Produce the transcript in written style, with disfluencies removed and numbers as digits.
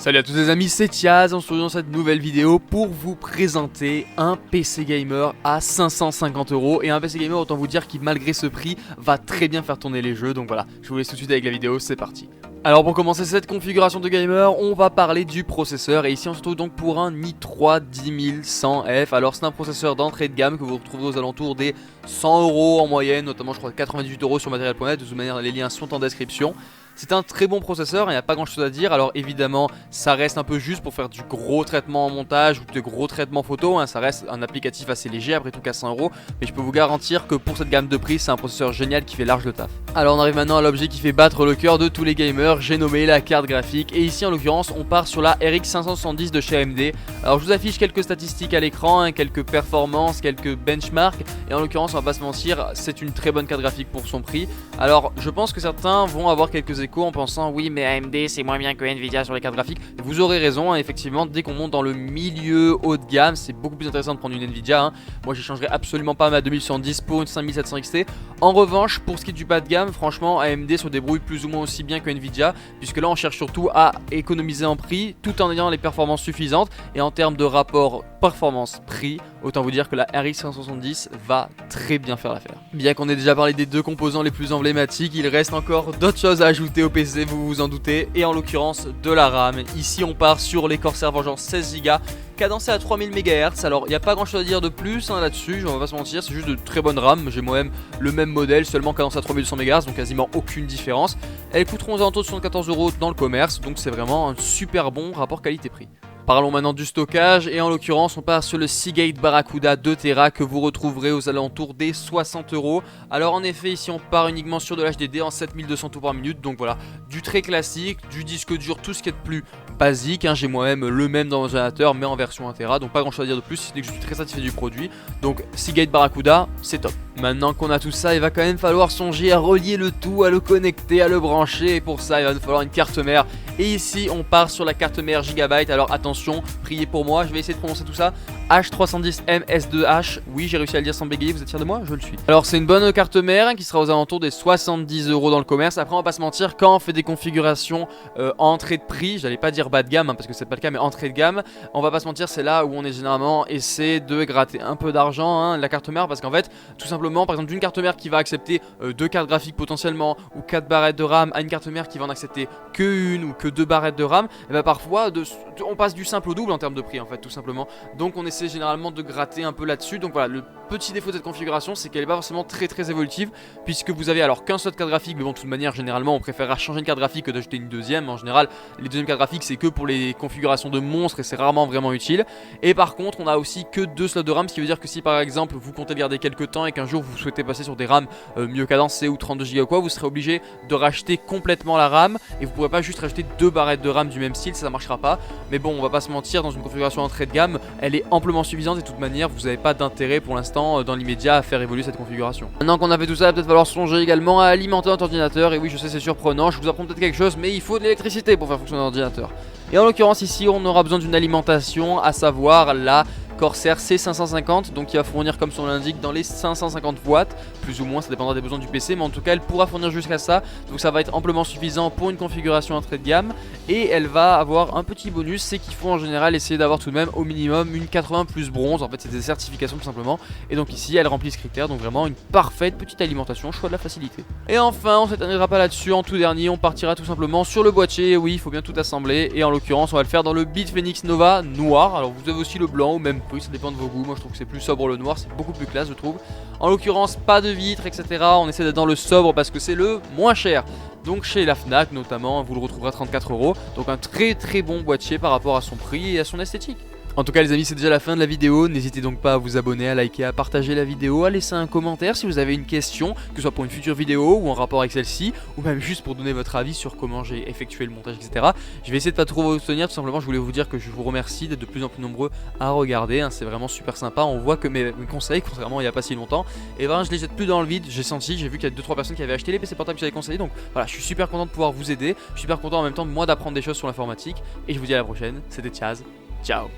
Salut à tous les amis, c'est Thiaz, on se retrouve dans cette nouvelle vidéo pour vous présenter un PC Gamer à 550 € et un PC Gamer, autant vous dire qu'il malgré ce prix va très bien faire tourner les jeux. Donc voilà, je vous laisse tout de suite avec la vidéo, c'est parti. Alors pour commencer cette configuration de gamer, on va parler du processeur et ici on se retrouve donc pour un i3 10100F. Alors c'est un processeur d'entrée de gamme que vous retrouverez aux alentours des 100 € en moyenne, notamment je crois 98 € sur matériel.net, de toute manière les liens sont en description. C'est un très bon processeur, il n'y a pas grand chose à dire. Alors évidemment ça reste un peu juste pour faire du gros traitement en montage ou de gros traitements photo, hein. Ça reste un applicatif assez léger après tout qu'à 100 €. Mais je peux vous garantir que pour cette gamme de prix c'est un processeur génial qui fait large le taf. Alors on arrive maintenant à l'objet qui fait battre le cœur de tous les gamers, j'ai nommé la carte graphique. Et ici en l'occurrence on part sur la RX 570 de chez AMD. Alors je vous affiche quelques statistiques à l'écran, hein, quelques performances, quelques benchmarks. Et en l'occurrence on va pas se mentir, c'est une très bonne carte graphique pour son prix. Alors je pense que certains vont avoir quelques échos en pensant oui mais AMD c'est moins bien que Nvidia sur les cartes graphiques. Vous aurez raison, hein, effectivement dès qu'on monte dans le milieu haut de gamme c'est beaucoup plus intéressant de prendre une Nvidia, hein. Moi j'échangerai absolument pas ma 2110 pour une 5700 XT. En revanche pour ce qui est du bas de gamme, franchement AMD se débrouille plus ou moins aussi bien que Nvidia, puisque là on cherche surtout à économiser en prix tout en ayant les performances suffisantes. Et en termes de rapport performance-prix, autant vous dire que la RX 570 va très bien faire l'affaire. Bien qu'on ait déjà parlé des deux composants les plus emblématiques, il reste encore d'autres choses à ajouter au PC, vous vous en doutez, et en l'occurrence de la RAM. Ici on part sur les Corsair Vengeance 16 Go, cadencé à 3000 MHz. Alors il n'y a pas grand chose à dire de plus, hein, là-dessus, on va pas se mentir, c'est juste de très bonne RAM. J'ai moi-même le même modèle, seulement cadencé à 3200 MHz, donc quasiment aucune différence. Elles coûteront aux alentours de 74 € dans le commerce, donc c'est vraiment un super bon rapport qualité-prix. Parlons maintenant du stockage et en l'occurrence on part sur le Seagate Barracuda 2TB que vous retrouverez aux alentours des 60 €. Alors en effet ici on part uniquement sur de l'HDD en 7200 tours par minute, donc voilà, du très classique, du disque dur, tout ce qui est de plus basique, hein. J'ai moi-même le même dans mon ordinateur mais en version 1TB, donc pas grand chose à dire de plus, c'est que je suis très satisfait du produit. Donc Seagate Barracuda c'est top. Maintenant qu'on a tout ça, il va quand même falloir songer à relier le tout, à le connecter, à le brancher, et pour ça il va nous falloir une carte mère. Et ici on part sur la carte mère Gigabyte. Alors attention, priez pour moi, je vais essayer de prononcer tout ça. H310MS2H, oui j'ai réussi à le dire sans bégayer, vous êtes fiers de moi? Je le suis. Alors c'est une bonne carte mère, hein, qui sera aux alentours des 70 € dans le commerce. Après on va pas se mentir, quand on fait des configurations entrée de prix, j'allais pas dire bas de gamme, hein, parce que c'est pas le cas, mais entrée de gamme, on va pas se mentir, c'est là où on est généralement essaie de gratter un peu d'argent, hein, la carte mère, parce qu'en fait tout simplement par exemple d'une carte mère qui va accepter 2 cartes graphiques potentiellement ou 4 barrettes de RAM à une carte mère qui va en accepter que une ou que 2 barrettes de RAM, et bah parfois on passe du simple au double en termes de prix en fait, tout simplement. Donc on essaie généralement de gratter un peu là-dessus. Donc voilà, le petit défaut de cette configuration c'est qu'elle est pas forcément très évolutive, puisque vous avez alors qu'un seul carte graphique, mais bon de toute manière généralement on préférera changer une carte graphique que d'ajouter une deuxième. En général les deuxièmes cartes graphiques c'est que pour les configurations de monstres et c'est rarement vraiment utile. Et par contre on a aussi que 2 slots de RAM, ce qui veut dire que si par exemple vous comptez le garder quelques temps et qu'un jour vous souhaitez passer sur des RAM mieux cadencées ou 32 Go ou quoi, vous serez obligé de racheter complètement la RAM et vous pourrez pas juste rajouter 2 barrettes de RAM du même style, ça marchera pas. Mais bon on va pas se mentir, dans une configuration entrée de gamme elle est amplement suffisante et de toute manière vous n'avez pas d'intérêt pour l'instant dans l'immédiat à faire évoluer cette configuration. Maintenant qu'on a fait tout ça, il va peut-être falloir songer également à alimenter notre ordinateur. Et oui je sais c'est surprenant, je vous apprends peut-être quelque chose, mais il faut de l'électricité pour faire fonctionner un ordinateur. Et en l'occurrence ici on aura besoin d'une alimentation, à savoir la Corsair C550, donc qui va fournir comme son l'indique dans les 550 watts, plus ou moins, ça dépendra des besoins du PC, mais en tout cas elle pourra fournir jusqu'à ça, donc ça va être amplement suffisant pour une configuration entrée de gamme. Et elle va avoir un petit bonus, c'est qu'il faut en général essayer d'avoir tout de même au minimum une 80 plus bronze, en fait c'est des certifications tout simplement, et donc ici elle remplit ce critère, donc vraiment une parfaite petite alimentation, choix de la facilité. Et enfin on s'éternera pas là-dessus, en tout dernier on partira tout simplement sur le boîtier. Oui il faut bien tout assembler, et en l'occurrence on va le faire dans le BitFenix Nova noir. Alors vous avez aussi le blanc ou même oui, ça dépend de vos goûts, moi je trouve que c'est plus sobre le noir, c'est beaucoup plus classe je trouve. En l'occurrence pas de vitres etc, on essaie d'être dans le sobre parce que c'est le moins cher. Donc chez la Fnac notamment vous le retrouverez à 34 €, donc un très bon boîtier par rapport à son prix et à son esthétique. En tout cas les amis c'est déjà la fin de la vidéo, n'hésitez donc pas à vous abonner, à liker, à partager la vidéo, à laisser un commentaire si vous avez une question, que ce soit pour une future vidéo ou en rapport avec celle-ci, ou même juste pour donner votre avis sur comment j'ai effectué le montage etc. Je vais essayer de pas trop vous retenir, tout simplement je voulais vous dire que je vous remercie d'être de plus en plus nombreux à regarder, hein, c'est vraiment super sympa, on voit que mes conseils, contrairement à il n'y a pas si longtemps, et ben je les jette plus dans le vide, j'ai vu qu'il y a 2-3 personnes qui avaient acheté les PC portables que j'avais conseillé, donc voilà je suis super content de pouvoir vous aider, je suis super content en même temps moi d'apprendre des choses sur l'informatique, et je vous dis à la prochaine, c'était Thiaz, ciao.